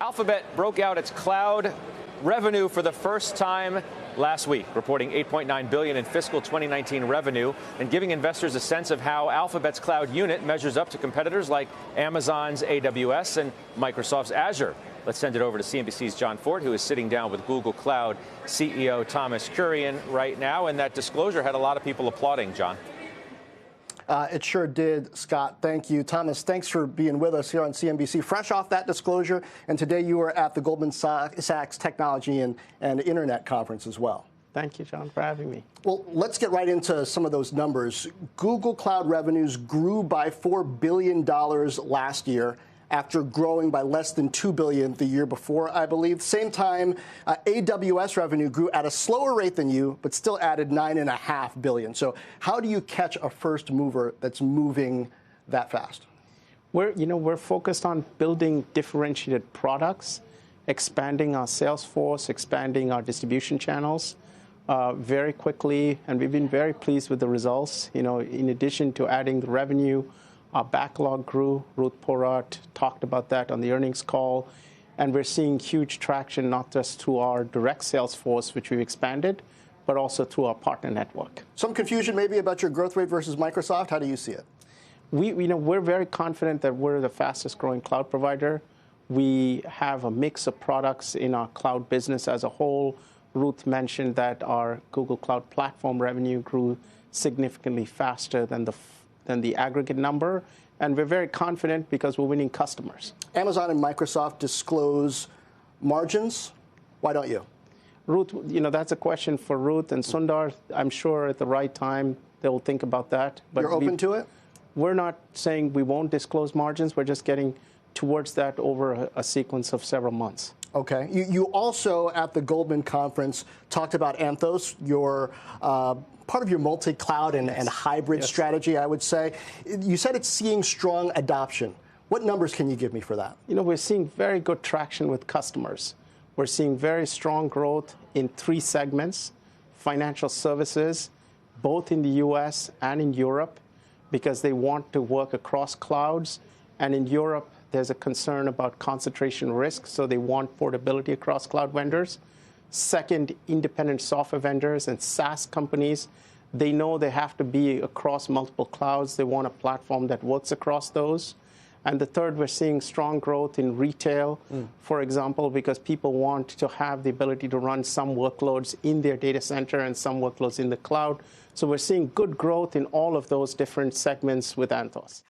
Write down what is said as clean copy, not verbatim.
Alphabet broke out its cloud revenue for the first time last week, reporting $8.9 billion in fiscal 2019 revenue and giving investors a sense of how Alphabet's cloud unit measures up to competitors like Amazon's AWS and Microsoft's Azure. Let's send it over to CNBC's John Fortt, who is sitting down with Google Cloud CEO Thomas Kurian right now. And that disclosure had a lot of people applauding, John. It sure did, Scott. Thank you. Thomas, thanks for being with us here on CNBC. Fresh off that disclosure, and today you were at the Goldman Sachs Technology and Internet Conference as well. Thank you, John, for having me. Well, let's get right into some of those numbers. Google Cloud revenues grew by $4 billion last year, after growing by less than $2 billion the year before, I believe. Same time, AWS revenue grew at a slower rate than you, but still added $9.5 billion. So how do you catch a first mover that's moving that fast? We're focused on building differentiated products, expanding our sales force, expanding our distribution channels very quickly, and we've been very pleased with the results. In addition to adding the revenue, our backlog grew. Ruth Porat talked about that on the earnings call. And we're seeing huge traction, not just through our direct sales force, which we've expanded, but also through our partner network. Some confusion maybe about your growth rate versus Microsoft. How do you see it? We're very confident that we're the fastest growing cloud provider. We have a mix of products in our cloud business as a whole. Ruth mentioned that our Google Cloud Platform revenue grew significantly faster than the aggregate number, and we're very confident because we're winning customers. Amazon and Microsoft disclose margins. Why don't you? Ruth, that's a question for Ruth and Sundar. I'm sure at the right time they'll think about that. But you're open to it? We're not saying we won't disclose margins. We're just getting towards that over a sequence of several months. Okay. You also, at the Goldman conference, talked about Anthos, your part of your multi-cloud and hybrid strategy, I would say. You said it's seeing strong adoption. What numbers can you give me for that? We're seeing very good traction with customers. We're seeing very strong growth in 3 segments: financial services, both in the U.S. and in Europe, because they want to work across clouds. And in Europe, there's a concern about concentration risk, so they want portability across cloud vendors. Second, independent software vendors and SaaS companies, they know they have to be across multiple clouds. They want a platform that works across those. And the third, we're seeing strong growth in retail, for example, because people want to have the ability to run some workloads in their data center and some workloads in the cloud. So we're seeing good growth in all of those different segments with Anthos.